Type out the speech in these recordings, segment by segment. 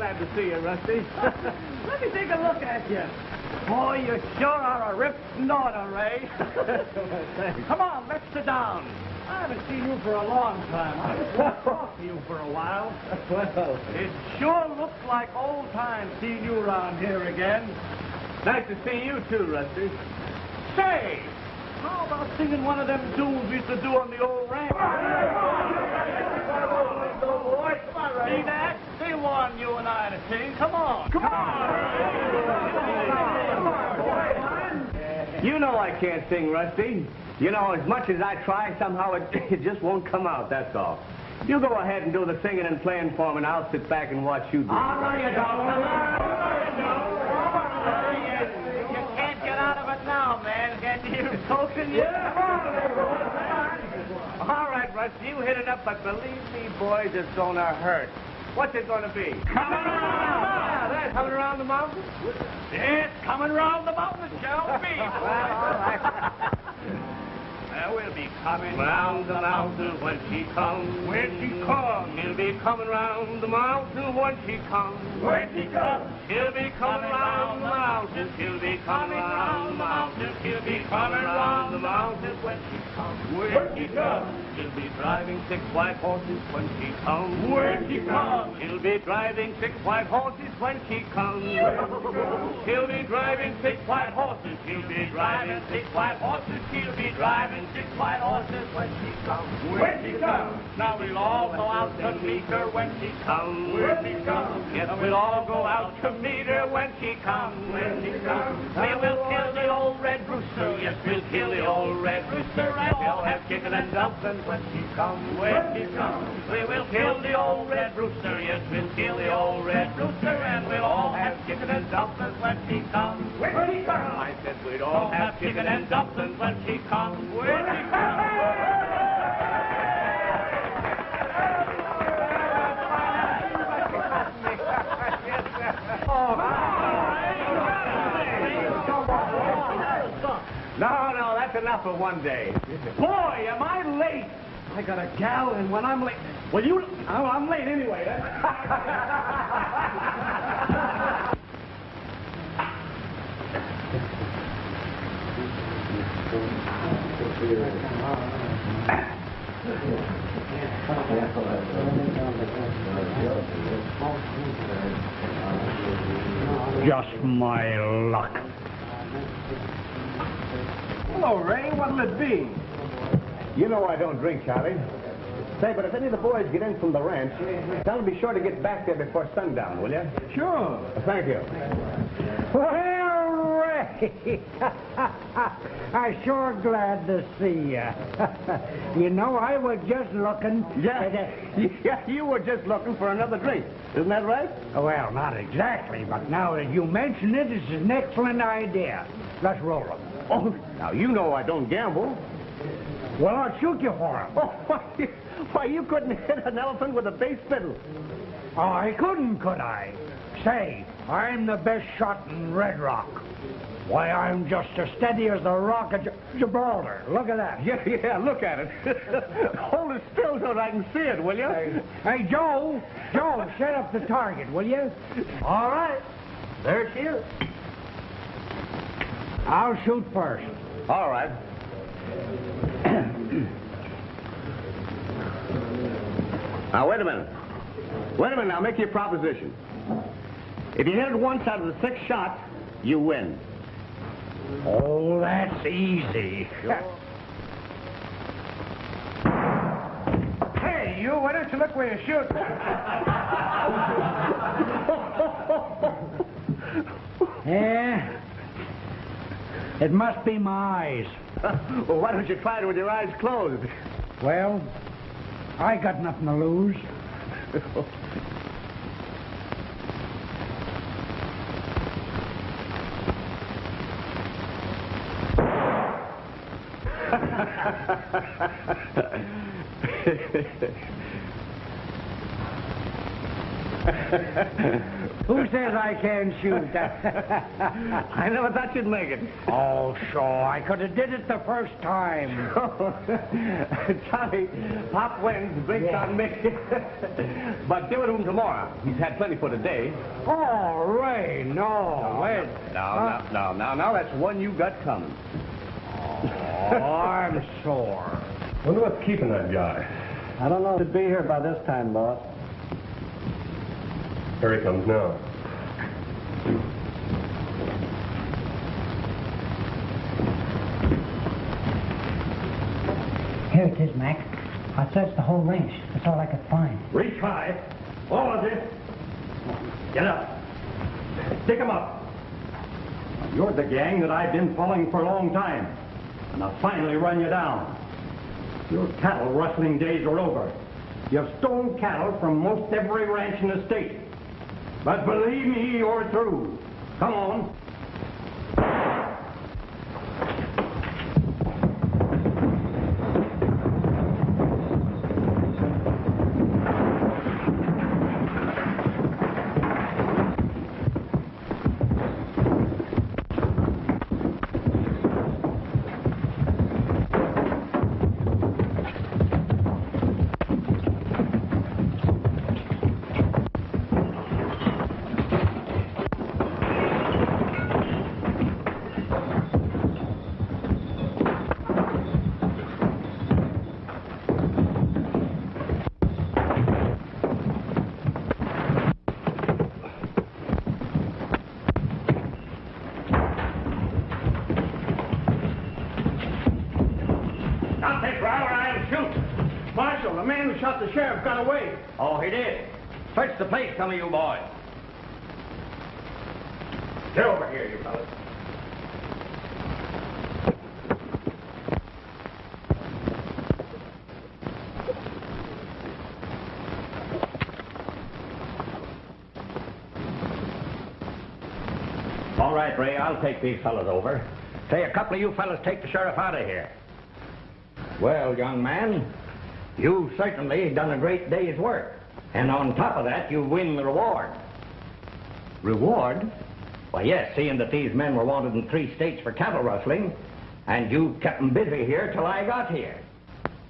glad to see you, Rusty. Let me take a look at you. Boy, you sure are a ripped snorter, Ray. Come on, let's sit down. I haven't seen you for a long time. I just want to talk to you for a while. Well, It sure looks like old times seeing you around here again. nice to see you too, Rusty. Say, how about singing one of them tunes we used to do on the old ranch? See that? They want you and I to sing. Come on. Come on. You know I can't sing, Rusty. You know, as much as I try, somehow it just won't come out, that's all. You go ahead and do the singing and playing for me, and I'll sit back and watch you do it. You can't get out of it now, man. Can't you? Coaxing you? All right, Rusty, you hit it up, but believe me, boys, it's gonna hurt. What's it gonna be? Coming around. Yeah, that's coming around the mountain. It's coming around the mountain, it shall be. Well, all right. We'll be coming Round the mountain when she comes. When she comes. She'll be coming round the mountain when she comes. When she comes. She'll be coming round the mountain. She'll be coming round the mountain. She'll be coming round the mountain when she comes. When she comes. She'll be driving 6 white horses when she comes. When she comes. She'll be driving 6 white horses when she comes. She'll be driving 6 white horses. She'll be driving 6 white horses. She'll be driving 6 white horses when she comes. When she comes. Now we'll all go out to meet her when she comes. When she comes. Yes, we'll all go out to meet her when she comes. When she comes. We will kill the old red rooster. Yes, we'll kill the old red rooster. And we'll have chicken and dumplings when she comes. When she comes. We will kill the old red rooster. Yes, we'll kill the old red rooster. And we'll all have chicken and dumplings when she comes. When she comes. I said we'd all have chicken and dumplings when she comes. When she comes. No, that's enough for one day. Boy, am I late. I got a gal, and when I'm late... Well, you... Oh, I'm late anyway. Just my luck. Hello, Ray. What'll it be? You know I don't drink, Charlie. Say, but if any of the boys get in from the ranch, tell them be sure to get back there before sundown, will you? Sure. Thank you. Well, Ray, I'm sure glad to see you. You know, I was just looking... Yeah, you were just looking for another drink. Isn't that right? Well, not exactly, but now that you mention it, it's an excellent idea. Let's roll them. Oh, now, you know I don't gamble. Well, I'll shoot you for him. Oh, why, you couldn't hit an elephant with a bass fiddle. Oh, I couldn't, could I? Say, I'm the best shot in Red Rock. Why, I'm just as steady as the rock at Gibraltar. Look at that. Yeah, look at it. Hold it still so that I can see it, will you? Hey, Joe, set up the target, will you? All right. There she is. I'll shoot first. All right. Now, wait a minute. Now, make your proposition. If you hit it once out of the 6 shots, you win. Oh, that's easy. Hey, you, why don't you look where you're shooting? Yeah. It must be my eyes. Well, why don't you try it with your eyes closed? Well, I got nothing to lose. Who says I can't shoot? I never thought you'd make it. Oh, sure. I could have did it the first time. Johnny, Pop wins. Big's on me. But give it to him tomorrow. He's had plenty for today. Oh, Ray, no. Wait. No. That's one you got coming. Oh, I'm sore. Wonder what's keeping that guy. I don't know if he'd be here by this time, boss. Here he comes now. Here it is, Mac. I searched the whole ranch. That's all I could find. Retry. All of this. Get up. Stick 'em up. You're the gang that I've been following for a long time. And I'll finally run you down. Your cattle rustling days are over. You've stolen cattle from most every ranch in the state. But believe me, you're through. Come on. Marshal, the man who shot the sheriff got away. Oh, he did. Search the place, some of you boys. Get over here, you fellas. All right, Ray, I'll take these fellas over. Say, a couple of you fellas take the sheriff out of here. Well, young man, you've certainly done a great day's work. And on top of that, you win the reward. Reward? Well, yes, seeing that these men were wanted in 3 states for cattle rustling, and you kept them busy here till I got here.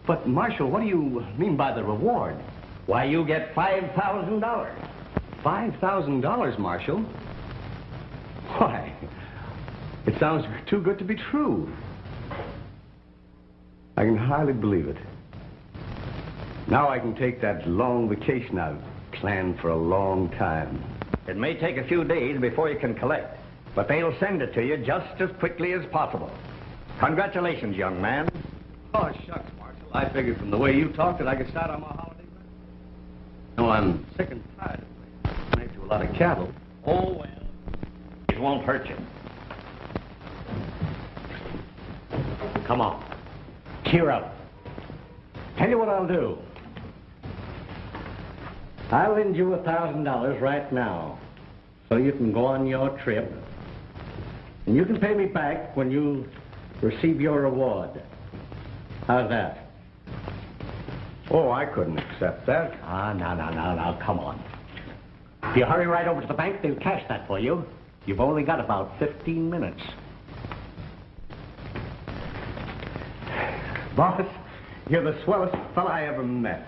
But, Marshal, what do you mean by the reward? Why, you get $5,000. $5,000, Marshal? Why, it sounds too good to be true. I can hardly believe it. Now I can take that long vacation I've planned for a long time. It may take a few days before you can collect, but they'll send it to you just as quickly as possible. Congratulations, young man. Oh, shucks, Marshal. I figured from the way you talked that I could start on my holiday run. No, I'm sick and tired of playing to a lot of cattle. Oh, well, it won't hurt you. Come on. Cheer up. Tell you what I'll do. I'll lend you $1,000 right now, so you can go on your trip, and you can pay me back when you receive your reward. How's that? Oh, I couldn't accept that. Now, come on. If you hurry right over to the bank, they'll cash that for you. You've only got about 15 minutes. Boss, you're the swellest fella I ever met.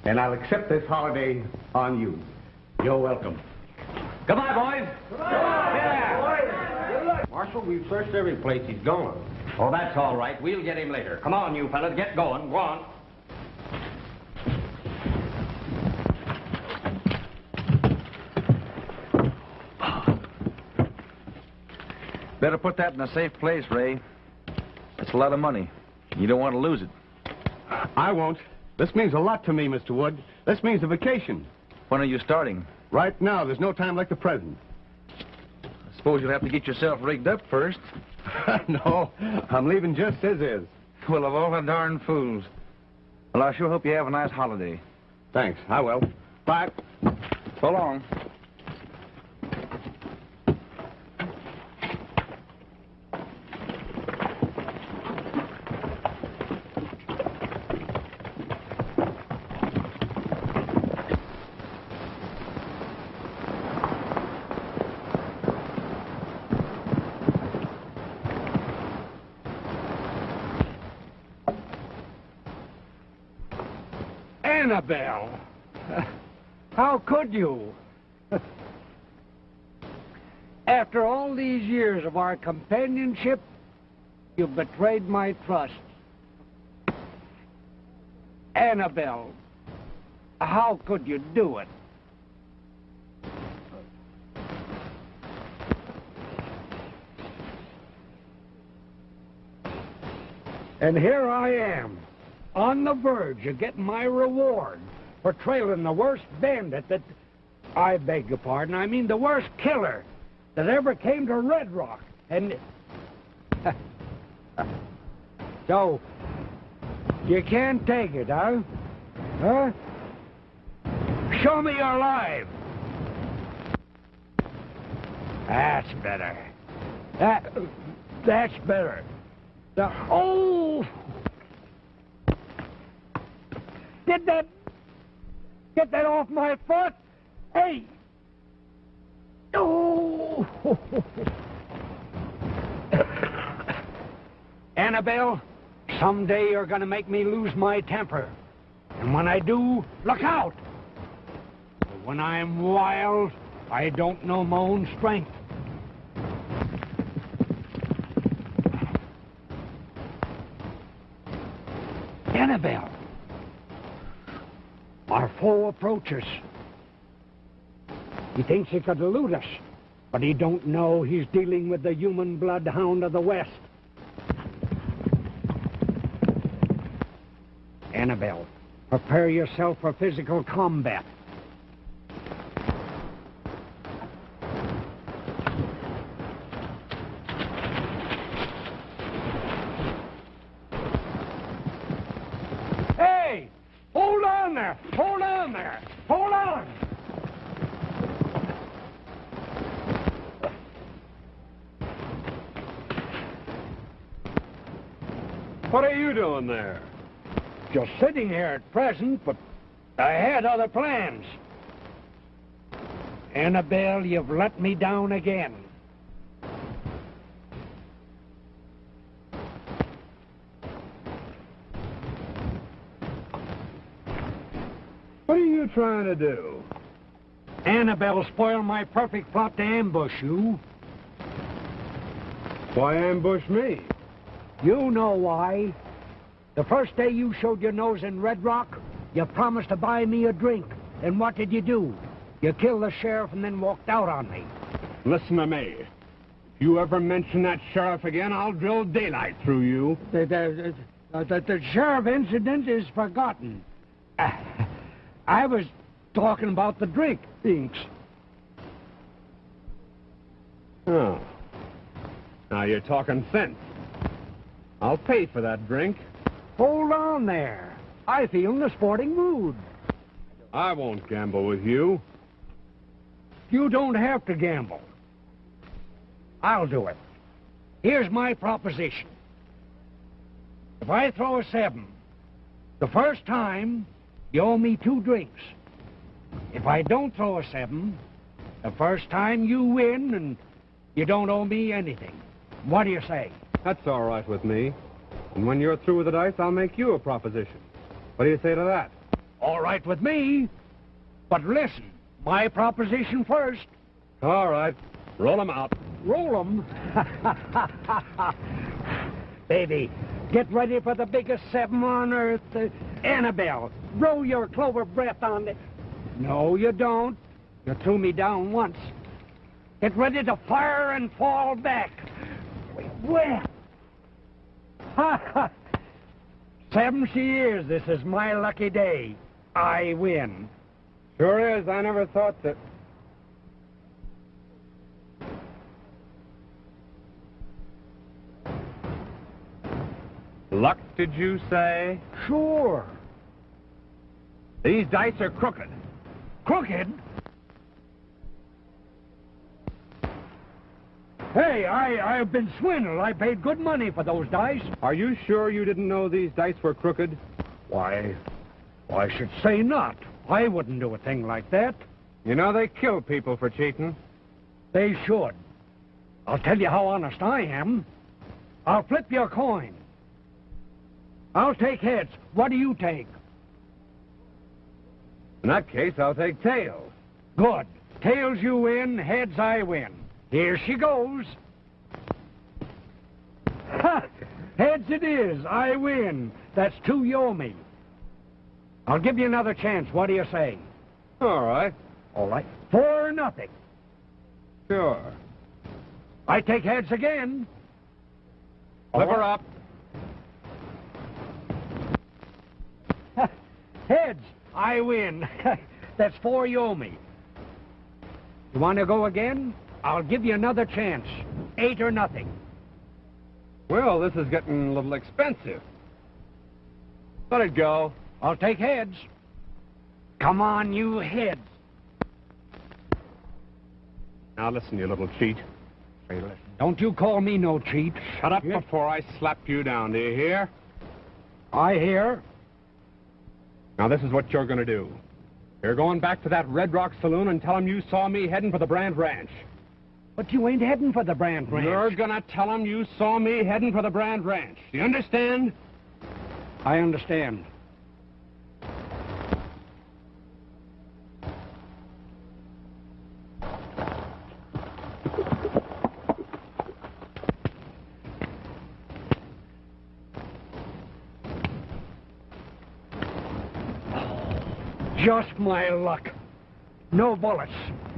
And I'll accept this holiday on you. You're welcome. Goodbye, boys. Goodbye. Yeah. Marshal, we've searched every place he's gone. Oh, that's all right. We'll get him later. Come on, you fellas. Get going. Go on. Better put that in a safe place, Ray. It's a lot of money. You don't want to lose it. I won't. This means a lot to me, Mr. Wood. This means a vacation. When are you starting? Right now. There's no time like the present. I suppose you'll have to get yourself rigged up first. No, I'm leaving just as is. Well, of all the darn fools. Well, I sure hope you have a nice holiday. Thanks. I will. Bye. So long. Annabelle, how could you? After all these years of our companionship, you betrayed my trust. Annabelle, how could you do it? And here I am, on the verge of getting my reward for trailing the worst bandit that... I beg your pardon, I mean the worst killer that ever came to Red Rock. And... So, you can't take it, huh? Huh? Show me you're alive. That's better. That's better. Oh! Get that off my foot! Hey! Oh! Annabelle, someday you're gonna make me lose my temper. And when I do, look out! When I'm wild, I don't know my own strength. Annabelle, our foe approaches. He thinks he could elude us, but he don't know he's dealing with the human bloodhound of the West. Annabelle, prepare yourself for physical combat. Hey! Hold on there! Hold on there! Hold on! What are you doing there? Just sitting here at present, but I had other plans. Annabelle, you've let me down again. What are you trying to do? Annabelle spoiled my perfect plot to ambush you. Why ambush me? You know why. The first day you showed your nose in Red Rock, you promised to buy me a drink. And what did you do? You killed the sheriff and then walked out on me. Listen to me. If you ever mention that sheriff again, I'll drill daylight through you. The sheriff incident is forgotten. I was talking about the drink, Inks. Oh. Now you're talking sense. I'll pay for that drink. Hold on there. I feel in a sporting mood. I won't gamble with you. You don't have to gamble. I'll do it. Here's my proposition. If I throw a 7, the first time, you owe me 2 drinks. If I don't throw a 7, the first time you win and you don't owe me anything. What do you say? That's all right with me. And when you're through with the dice, I'll make you a proposition. What do you say to that? All right with me. But listen, my proposition first. All right. Roll 'em out. Roll 'em? Baby, get ready for the biggest 7 on earth. Annabelle, blow your clover breath on it. No, you don't. You threw me down once. Get ready to fire and fall back. Well, 7 she is. This is my lucky day. I win. Sure is. I never thought that... Luck, did you say? Sure. These dice are crooked. Crooked? Hey, I've been swindled. I paid good money for those dice. Are you sure you didn't know these dice were crooked? Why, I should say not. I wouldn't do a thing like that. You know they kill people for cheating. They should. I'll tell you how honest I am. I'll flip you a coin. I'll take heads. What do you take? In that case, I'll take tails. Good. Tails you win, heads I win. Here she goes. Ha! Heads it is. I win. That's 2 you owe me. I'll give you another chance. What do you say? All right. All right. 4-0. Sure. I take heads again. Flip her up. Heads. I win. That's 4 you owe me. You want to go again? I'll give you another chance. 8 or nothing. Well, this is getting a little expensive. Let it go. I'll take heads. Come on, you heads. Now listen, you little cheat. Say, listen. Don't you call me no cheat. Shut up Yeah. before I slap you down, do you hear? I hear. Now this is what you're going to do. You're going back to that Red Rock Saloon and tell them you saw me heading for the Brand Ranch. But you ain't heading for the Brand Ranch. You're going to tell them you saw me heading for the Brand Ranch. Do you understand? I understand. Just my luck. No bullets.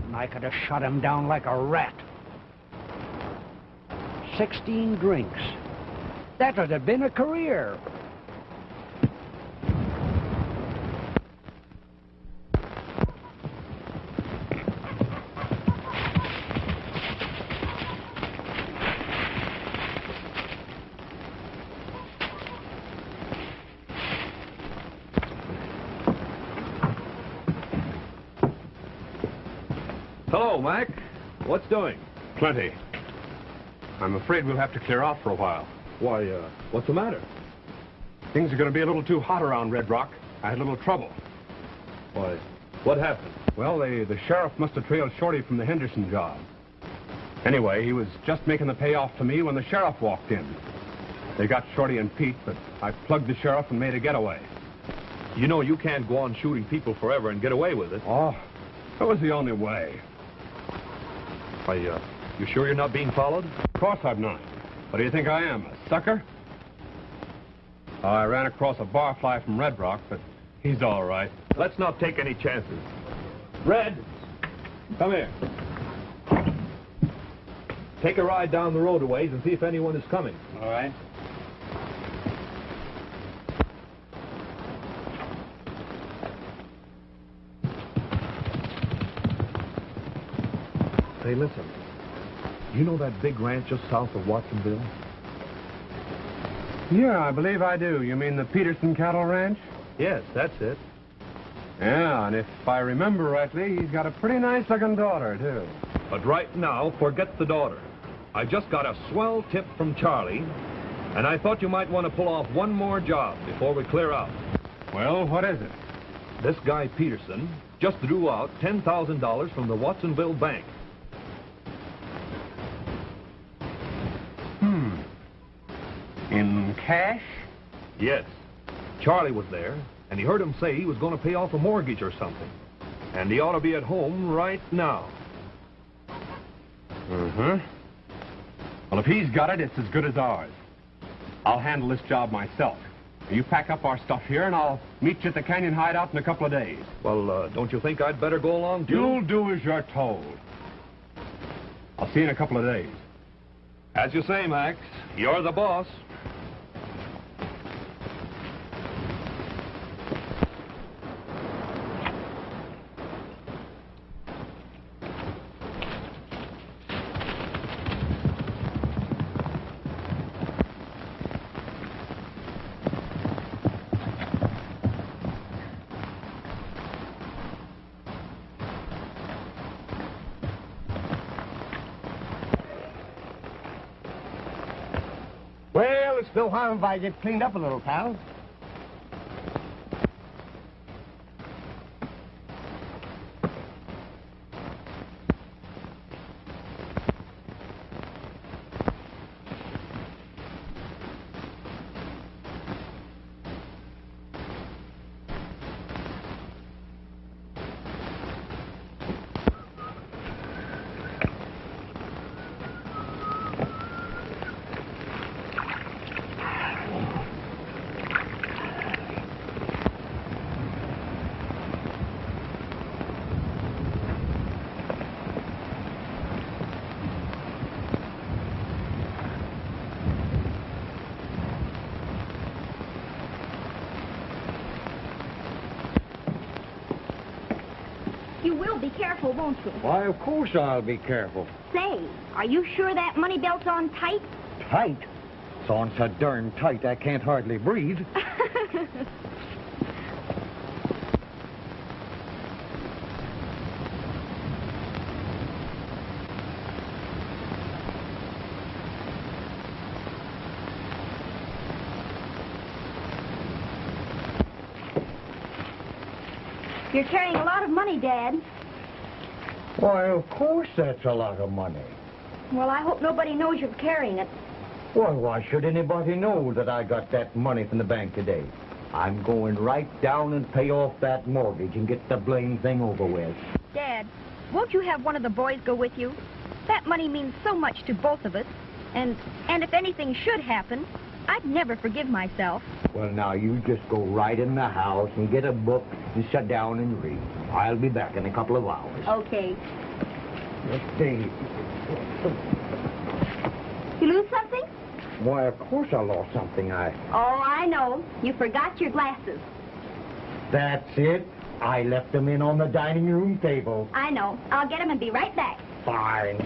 And I could have shot him down like a rat. 16 drinks. That would have been a career. Hello, Mac. What's doing? Plenty. I'm afraid we'll have to clear out for a while. Why, what's the matter? Things are going to be a little too hot around Red Rock. I had a little trouble. Why, what happened? Well, the sheriff must have trailed Shorty from the Henderson job. Anyway, he was just making the payoff to me when the sheriff walked in. They got Shorty and Pete, but I plugged the sheriff and made a getaway. You know you can't go on shooting people forever and get away with it. Oh, that was the only way. Why, you sure you're not being followed? Of course I'm not. What do you think I am, a sucker? I ran across a barfly from Red Rock, but he's all right. Let's not take any chances. Red, come here. Take a ride down the road a ways and see if anyone is coming. All right. Hey, listen. You know that big ranch just south of Watsonville? Yeah, I believe I do. You mean the Peterson Cattle Ranch? Yes, that's it. Yeah, and if I remember rightly, he's got a pretty nice-looking daughter, too. But right now, forget the daughter. I just got a swell tip from Charlie, and I thought you might want to pull off one more job before we clear out. Well, what is it? This guy Peterson just drew out $10,000 from the Watsonville Bank. In cash? Yes. Charlie was there, and he heard him say he was going to pay off a mortgage or something. And he ought to be at home right now. Uh-huh. Well, if he's got it, it's as good as ours. I'll handle this job myself. You pack up our stuff here, and I'll meet you at the Canyon Hideout in a couple of days. Well, don't you think I'd better go along, too? You'll do as you're told. I'll see you in a couple of days. As you say, Max. You're the boss. Well, it's no harm if I get cleaned up a little, pal. careful, won't you? Why, of course I'll be careful. Say, are you sure that money belt's on tight? Tight? It's on so darn tight I can't hardly breathe. You're carrying a lot of money, Dad. Why, of course that's a lot of money. Well, I hope nobody knows you're carrying it. Well, why should anybody know that I got that money from the bank today? I'm going right down and pay off that mortgage and get the blame thing over with. Dad, won't you have one of the boys go with you? That money means so much to both of us. And if anything should happen, I'd never forgive myself. Well, now, you just go right in the house and get a book and sit down and read. I'll be back in a couple of hours. Okay. Let's see. You lose something? Why, of course I lost something. Oh, I know. You forgot your glasses. That's it. I left them in on the dining room table. I know. I'll get them and be right back. Fine.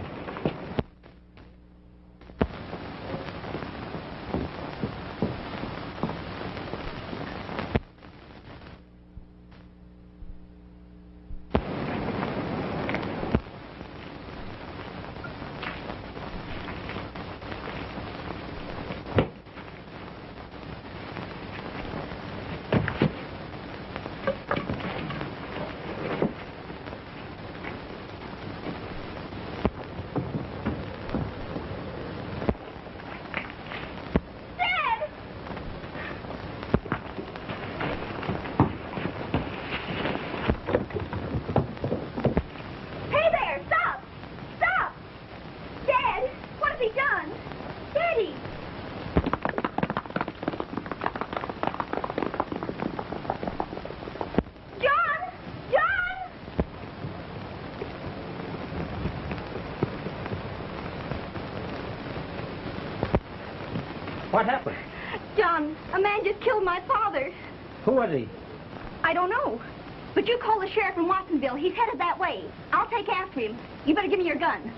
What happened? John, a man just killed my father. Who was he? I don't know. But you call the sheriff in Watsonville. He's headed that way. I'll take after him. You better give me your gun.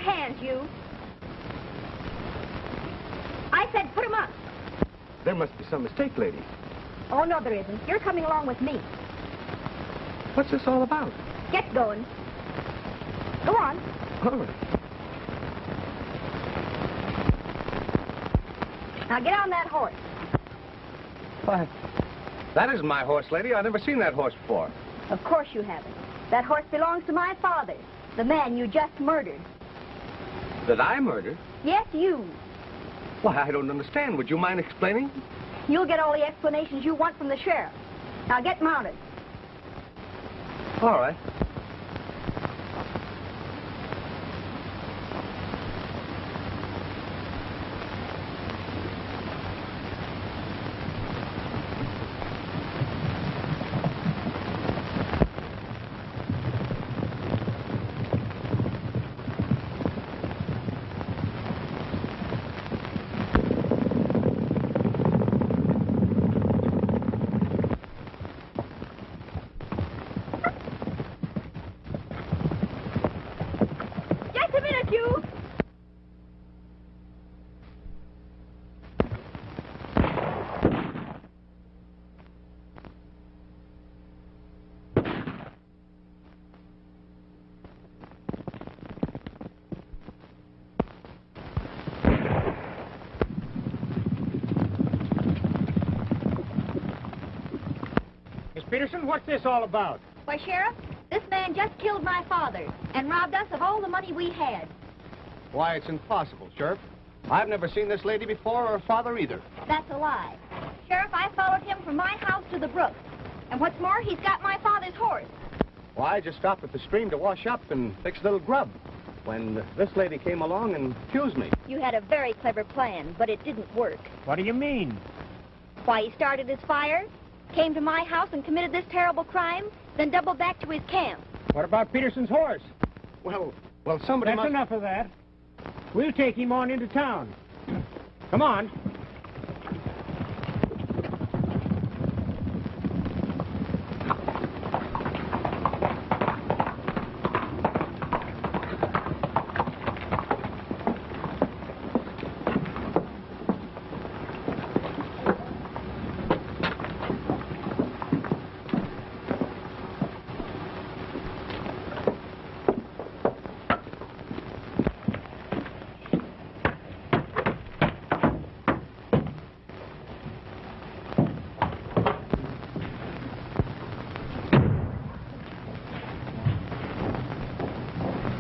hands, you. I said put 'em up. There must be some mistake, lady. Oh, no, there isn't. You're coming along with me. What's this all about? Get going. Go on. All right. Now get on that horse. Why, that isn't my horse, lady. I've never seen that horse before. Of course you haven't. That horse belongs to my father, the man you just murdered. That I murdered? Yes, you. Why, I don't understand. Would you mind explaining? You'll get all the explanations you want from the sheriff. Now get mounted. All right. Just a minute, you. Miss Peterson, what's this all about? Why, Sheriff, this man just killed my father and robbed us of all the money we had. Why, it's impossible, Sheriff. I've never seen this lady before or her father either. That's a lie. Sheriff, I followed him from my house to the brook. And what's more, he's got my father's horse. Why, I just stopped at the stream to wash up and fix a little grub when this lady came along and accused me. You had a very clever plan, but it didn't work. What do you mean? Why, he started his fire, came to my house and committed this terrible crime, then doubled back to his camp. What about Peterson's horse? Well, somebody That's must... enough of that. We'll take him on into town. Come on.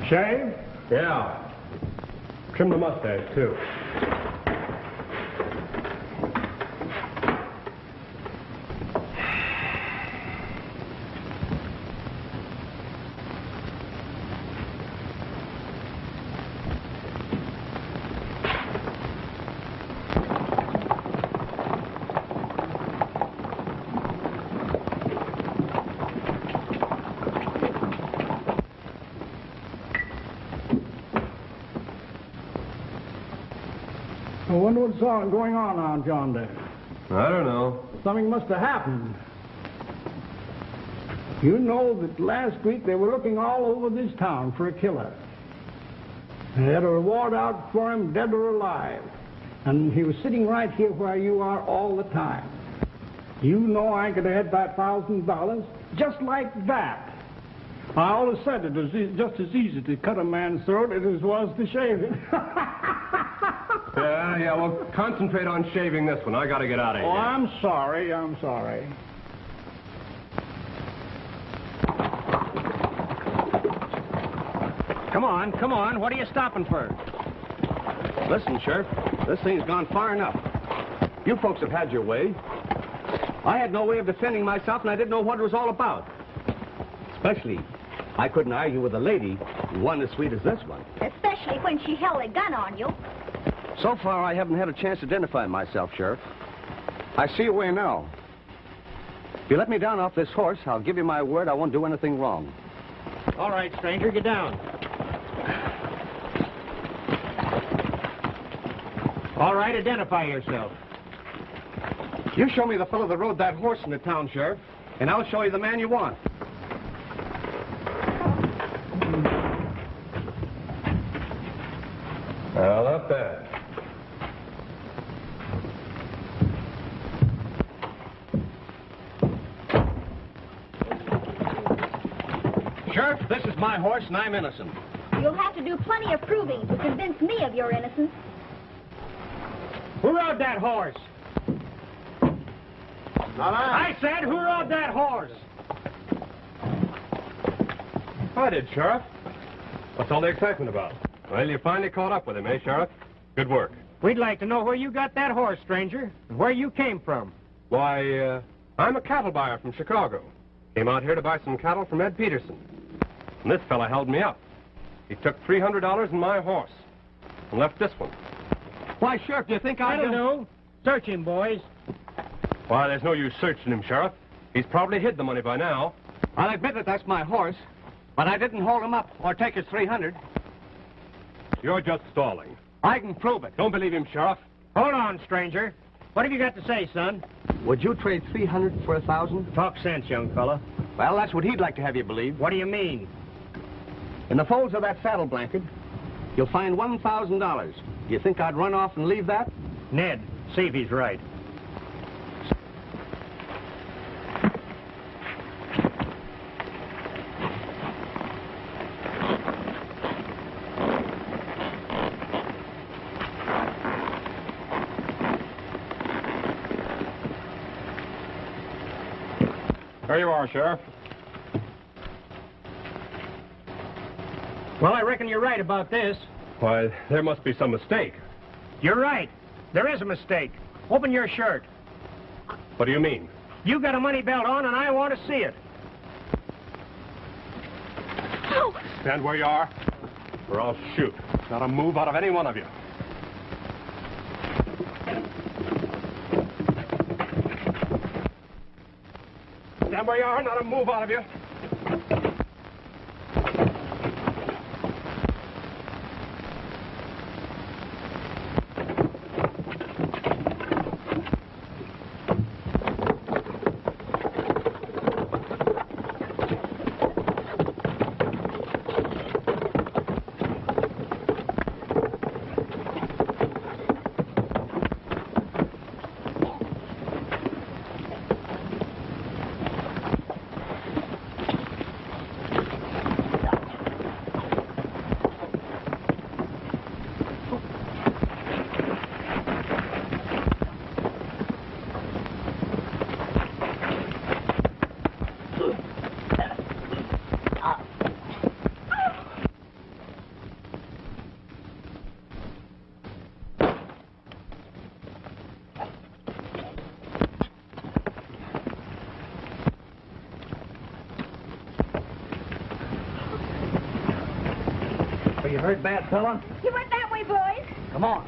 Shave? Yeah. Trim the mustache, too. I wonder what's going on John there. I don't know. Something must have happened. You know that last week they were looking all over this town for a killer. They had a reward out for him, dead or alive. And he was sitting right here where you are all the time. You know I could have had that $1,000 just like that. I always said it was just as easy to cut a man's throat as it was to shave it. Yeah, well, concentrate on shaving this one. I gotta get out of here. Oh, I'm sorry. Come on. What are you stopping for? Listen, Sheriff, this thing's gone far enough. You folks have had your way. I had no way of defending myself, and I didn't know what it was all about. Especially, I couldn't argue with a lady, one as sweet as this one. Especially when she held a gun on you. So far, I haven't had a chance to identify myself, Sheriff. I see a way now. If you let me down off this horse, I'll give you my word I won't do anything wrong. All right, stranger, get down. All right, identify yourself. You show me the fellow that rode that horse into town, Sheriff, and I'll show you the man you want. Sheriff, this is my horse, and I'm innocent. You'll have to do plenty of proving to convince me of your innocence. Who rode that horse? Not I said, who rode that horse? I did, Sheriff. What's all the excitement about? Well, you finally caught up with him, eh, Sheriff? Good work. We'd like to know where you got that horse, stranger, and where you came from. Why, I'm a cattle buyer from Chicago. Came out here to buy some cattle from Ed Peterson. And this fella held me up. He took $300 in my horse and left this one. Why, Sheriff, do you think I don't know. Search him, boys. Why, there's no use searching him, Sheriff. He's probably hid the money by now. I'll admit that that's my horse, but I didn't hold him up or take his 300. You're just stalling. I can prove it. Don't believe him, Sheriff. Hold on, stranger. What have you got to say, son? Would you trade 300 for 1,000? Talk sense, young fella. Well, that's what he'd like to have you believe. What do you mean? In the folds of that saddle blanket, you'll find $1,000. Do you think I'd run off and leave that? Ned, see if he's right. There you are, Sheriff. Well, I reckon you're right about this. Why, there must be some mistake. You're right. There is a mistake. Open your shirt. What do you mean? You got a money belt on, and I want to see it. Stand where you are, or I'll shoot. Not a move out of any one of you. Stand where you are, not a move out of you. You hurt bad, fella? You went that way, boys. Come on.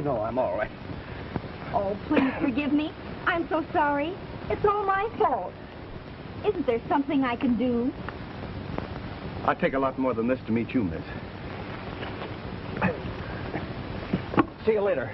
No, I'm all right. Oh, please forgive me. I'm so sorry. It's all my fault. Isn't there something I can do? I'd take a lot more than this to meet you, miss. See you later.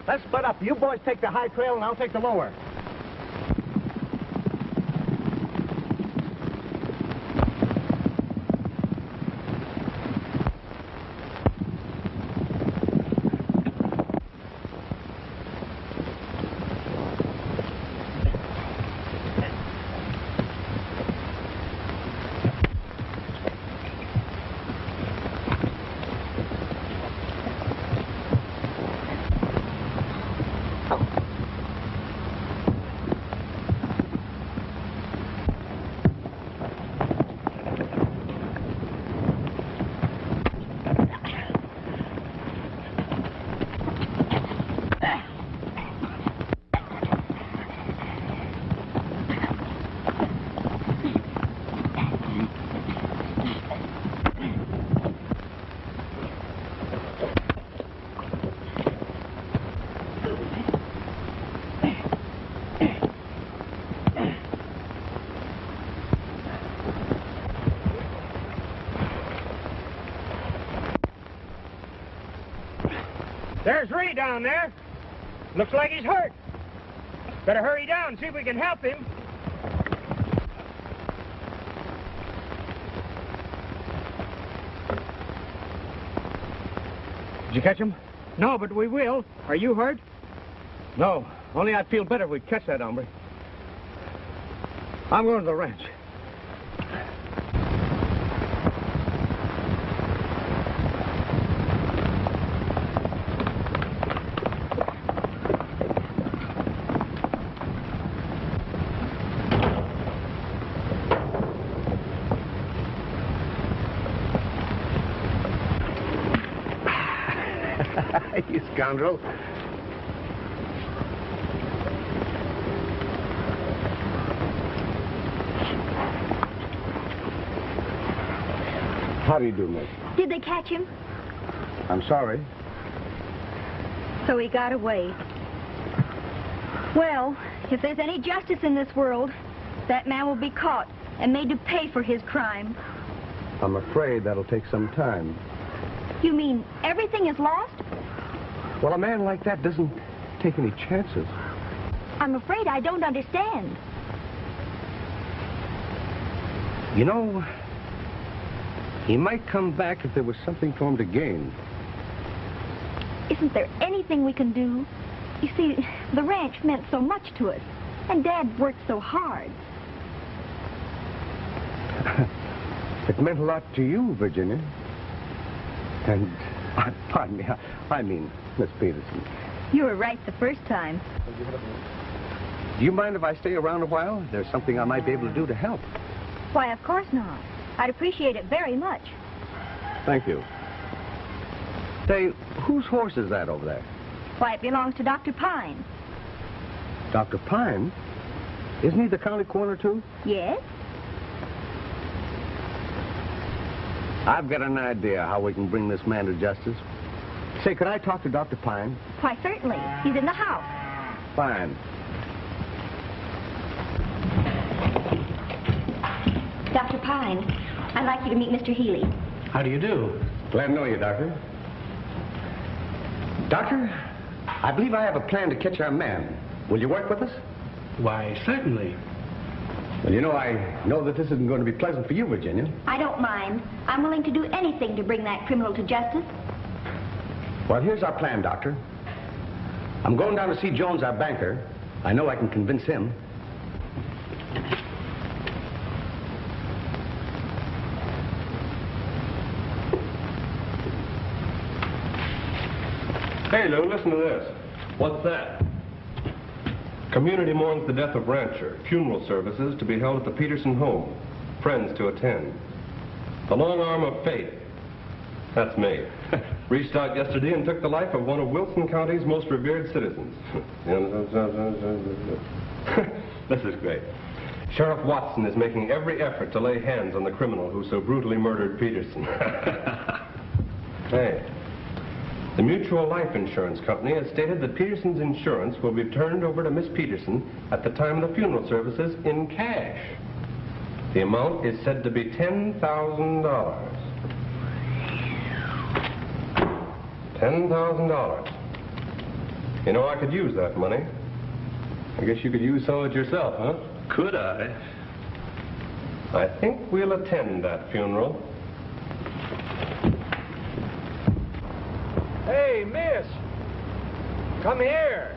Let's split up. You boys take the high trail, and I'll take the lower. There's Ray down there. Looks like he's hurt. Better hurry down and see if we can help him. Did you catch him? No, but we will. Are you hurt? No, only I'd feel better if we'd catch that hombre. I'm going to the ranch. You scoundrel. How do you do, miss? Did they catch him? I'm sorry. So he got away. Well, if there's any justice in this world, that man will be caught and made to pay for his crime. I'm afraid that'll take some time. You mean everything is lost? Well, a man like that doesn't take any chances. I'm afraid I don't understand. You know, he might come back if there was something for him to gain. Isn't there anything we can do? You see, the ranch meant so much to us, and Dad worked so hard. It meant a lot to you, Virginia. And, pardon me, I mean, Miss Peterson. You were right the first time. Do you mind if I stay around a while? There's something I might be able to do to help. Why, of course not. I'd appreciate it very much. Thank you. Say, whose horse is that over there? Why, it belongs to Dr. Pine. Dr. Pine? Isn't he the county coroner, too? Yes? I've got an idea how we can bring this man to justice. Say, could I talk to Dr. Pine? Why, certainly. He's in the house. Fine. Dr. Pine, I'd like you to meet Mr. Healy. How do you do? Glad to know you, Doctor. Doctor, I believe I have a plan to catch our man. Will you work with us? Why, certainly. Well, you know, I know that this isn't going to be pleasant for you, Virginia. I don't mind. I'm willing to do anything to bring that criminal to justice. Well, here's our plan, Doctor. I'm going down to see Jones, our banker. I know I can convince him. Hey, Lou, listen to this. What's that? Community mourns the death of rancher. Funeral services to be held at the Peterson home. Friends to attend. The long arm of fate. That's me. Reached out yesterday and took the life of one of Wilson County's most revered citizens. This is great. Sheriff Watson is making every effort to lay hands on the criminal who so brutally murdered Peterson. Hey. The Mutual Life Insurance Company has stated that Peterson's insurance will be turned over to Miss Peterson at the time of the funeral services in cash. The amount is said to be $10,000. $10,000. You know, I could use that money. I guess you could use some of it yourself, huh? Could I? I think we'll attend that funeral. Hey, miss. Come here.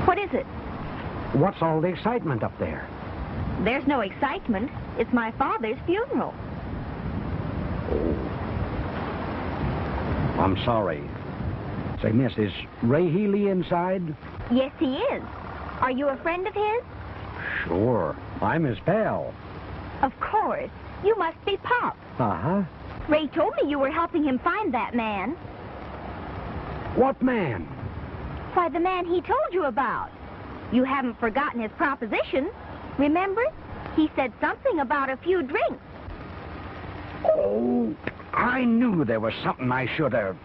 What is it? What's all the excitement up there? There's no excitement. It's my father's funeral. I'm sorry. Say, miss, is Ray Healy inside? Yes, he is. Are you a friend of his? Sure. I'm his pal. Of course. You must be Pop. Uh-huh. Ray told me you were helping him find that man. What man? Why, the man he told you about. You haven't forgotten his proposition. Remember? He said something about a few drinks. Oh, I knew there was something I should have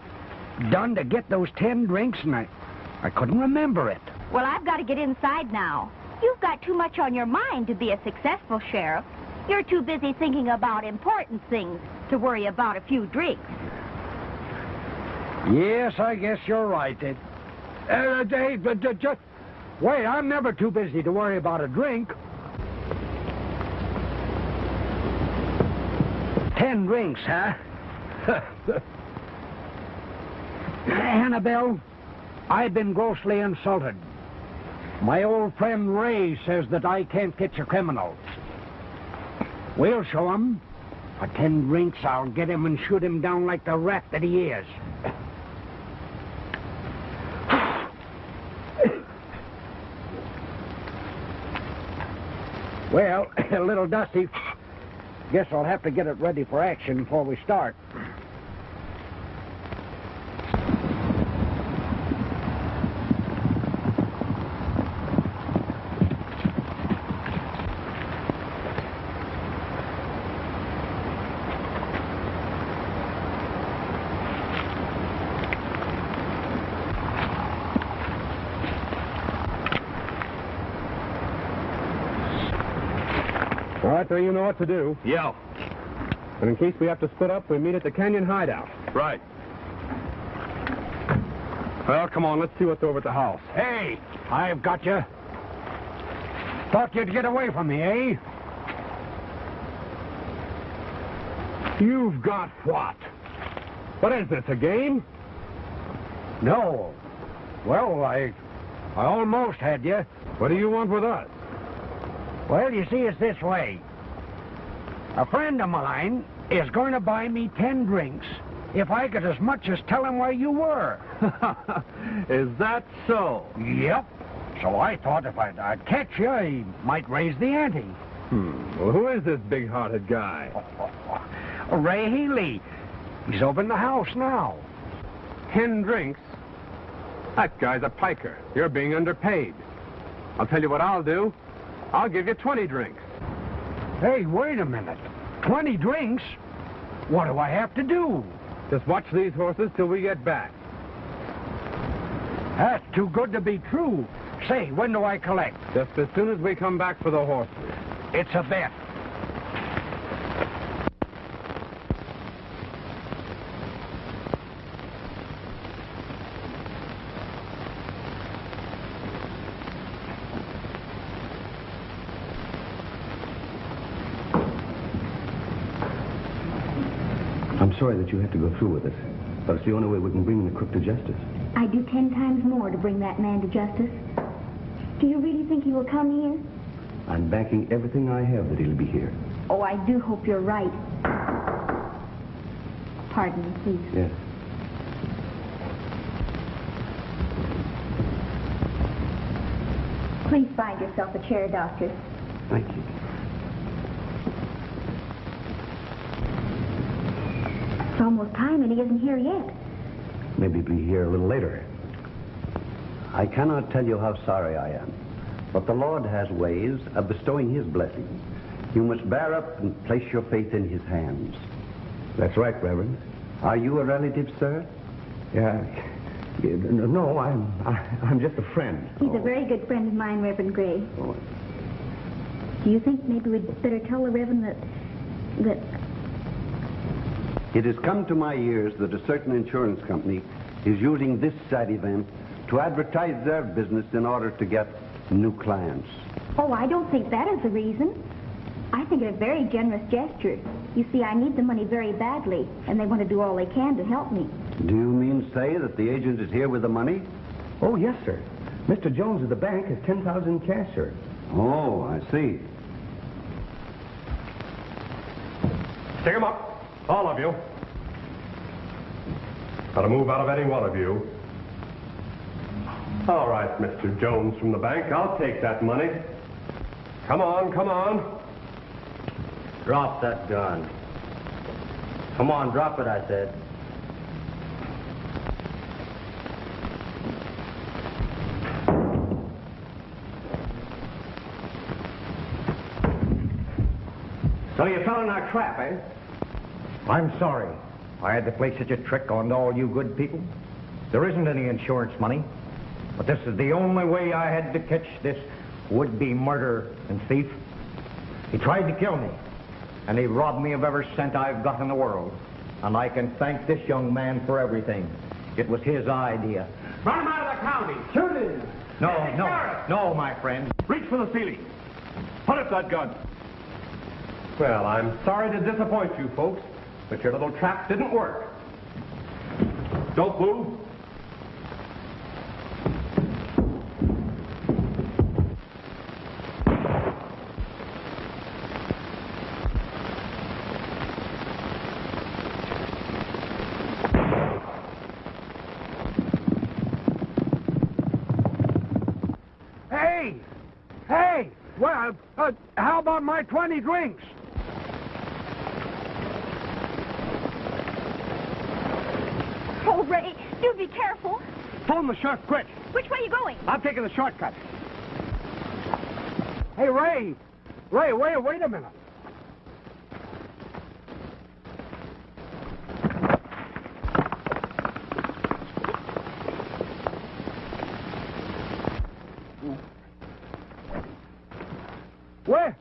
done to get those 10 drinks, and I couldn't remember it. Well, I've got to get inside now. You've got too much on your mind to be a successful sheriff. You're too busy thinking about important things to worry about a few drinks. Yes, I guess you're right. Just wait, I'm never too busy to worry about a drink. 10 drinks, huh? Annabelle, I've been grossly insulted. My old friend Ray says that I can't catch a criminal. We'll show him. For 10 drinks, I'll get him and shoot him down like the rat that he is. Well, a little dusty. Guess I'll have to get it ready for action before we start. All right, so you know what to do. Yeah. And in case we have to split up, we meet at the Canyon hideout. Right. Well, come on, let's see what's over at the house. Hey, I've got you. Thought you'd get away from me, eh? You've got what? What is this, a game? No. Well, I almost had you. What do you want with us? Well, you see, it's this way. A friend of mine is going to buy me 10 drinks if I could as much as tell him where you were. Is that so? Yep. So I thought if I'd catch you, he might raise the ante. Well, who is this big-hearted guy? Ray Healy. He's over in the house now. 10 drinks? That guy's a piker. You're being underpaid. I'll tell you what I'll do. I'll give you 20 drinks. Hey, wait a minute. 20 drinks? What do I have to do? Just watch these horses till we get back. That's too good to be true. Say, when do I collect? Just as soon as we come back for the horses. It's a bet. I'm sorry that you have to go through with it, but it's the only way we can bring the crook to justice. I'd do 10 times more to bring that man to justice. Do you really think he will come here? I'm banking everything I have that he'll be here. Oh, I do hope you're right. Pardon me, please. Yes. Please find yourself a chair, Doctor. Thank you. It's almost time and he isn't here yet. Maybe he'll be here a little later. I cannot tell you how sorry I am, but the Lord has ways of bestowing his blessings. You must bear up and place your faith in his hands. That's right, Reverend. Are you a relative, sir? Yeah. No, I'm just a friend. He's a very good friend of mine, Reverend Gray. Oh. Do you think maybe we'd better tell the Reverend that... It has come to my ears that a certain insurance company is using this sad event to advertise their business in order to get new clients. Oh, I don't think that is the reason. I think it a very generous gesture. You see, I need the money very badly, and they want to do all they can to help me. Do you mean say that the agent is here with the money? Oh, yes, sir. Mr. Jones of the bank has 10,000 cash, sir. Oh, I see. Stick 'em up. All of you. Got to move out of any one of you. All right, Mr. Jones from the bank. I'll take that money. Come on, come on. Drop that gun. Come on, drop it, I said. So you fell in our trap, eh? I'm sorry. I had to play such a trick on all you good people. There isn't any insurance money. But this is the only way I had to catch this would-be murderer and thief. He tried to kill me, and he robbed me of every cent I've got in the world. And I can thank this young man for everything. It was his idea. Run him out of the county. Shoot him. No, my friend. Reach for the ceiling. Put up that gun. Well, I'm sorry to disappoint you folks, but your little trap didn't work. Don't move. Hey! Well, how about my 20 drinks? Oh, Ray, do be careful. Phone the sheriff quick. Which way are you going? I'm taking the shortcut. Hey, Ray! Ray, wait a minute. Where?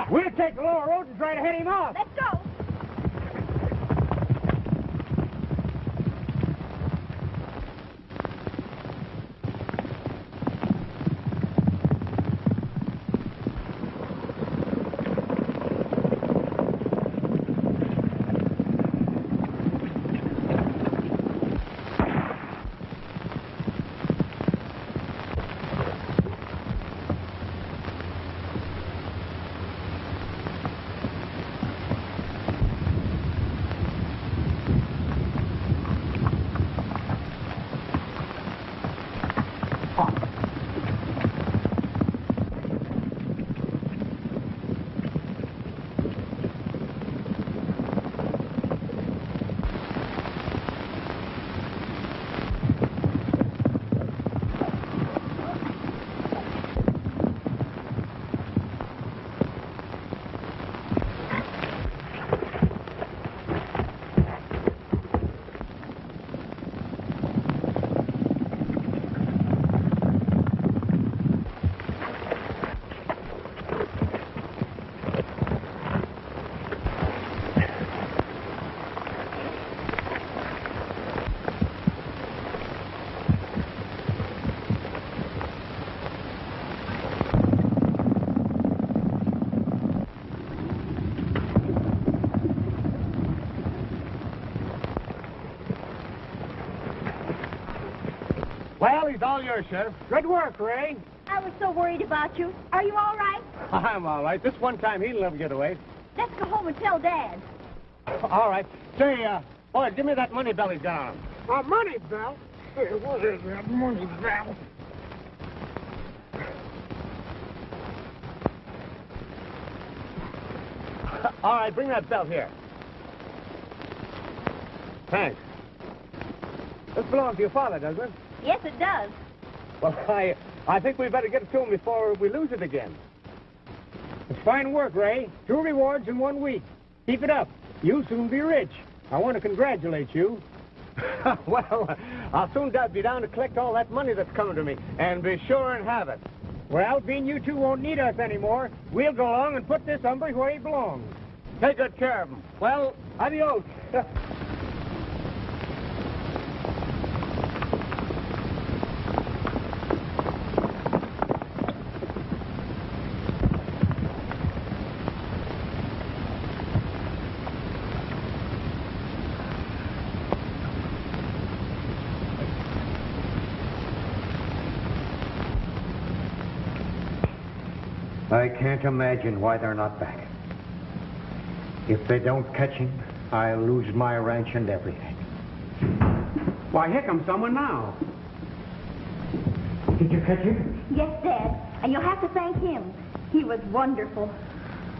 We'll take the lower road and try to head him off. Let's go. Well, he's all yours, Sheriff. Good work, Ray. I was so worried about you. Are you all right? I'm all right. This one time he'll never get away. Let's go home and tell Dad. All right. Say, boy, give me that money belt he's got on. A money belt? Hey, what is that money belt? All right, bring that belt here. Thanks. This belongs to your father, doesn't it? Yes, it does. Well, I think we better get it to him before we lose it again. It's fine work, Ray. 2 rewards in 1 week. Keep it up. You'll soon be rich. I want to congratulate you. Well, I'll soon be down to collect all that money that's coming to me, and be sure and have it. Well, being you two won't need us anymore, we'll go along and put this hombre where he belongs. Take good care of him. Well, adios. I can't imagine why they're not back. If they don't catch him, I'll lose my ranch and everything. Why, here comes someone now. Did you catch him? Yes, Dad. And you'll have to thank him. He was wonderful.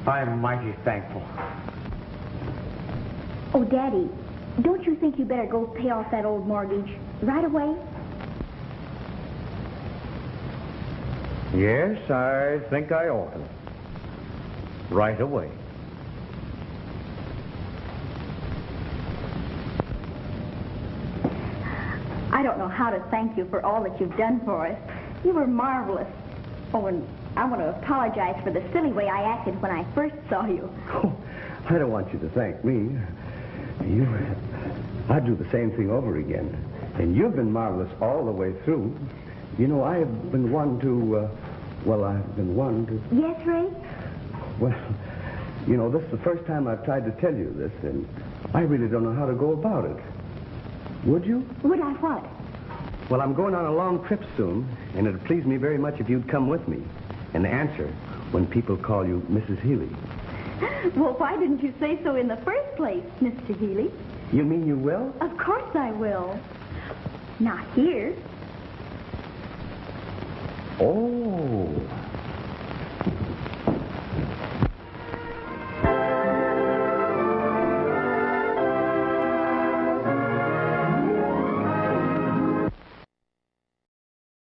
I'm mighty thankful. Oh, Daddy, don't you think you better go pay off that old mortgage right away? Yes, I think I ought to. Right away. I don't know how to thank you for all that you've done for us. You were marvelous. Oh, and I want to apologize for the silly way I acted when I first saw you. Oh, I don't want you to thank me. I'd do the same thing over again. And you've been marvelous all the way through. You know, I've been one to, Yes, Ray? Well, you know, this is the first time I've tried to tell you this, and I really don't know how to go about it. Would you? Would I what? Well, I'm going on a long trip soon, and it'd please me very much if you'd come with me and answer when people call you Mrs. Healy. Well, why didn't you say so in the first place, Mr. Healy? You mean you will? Of course I will. Not here. Oh.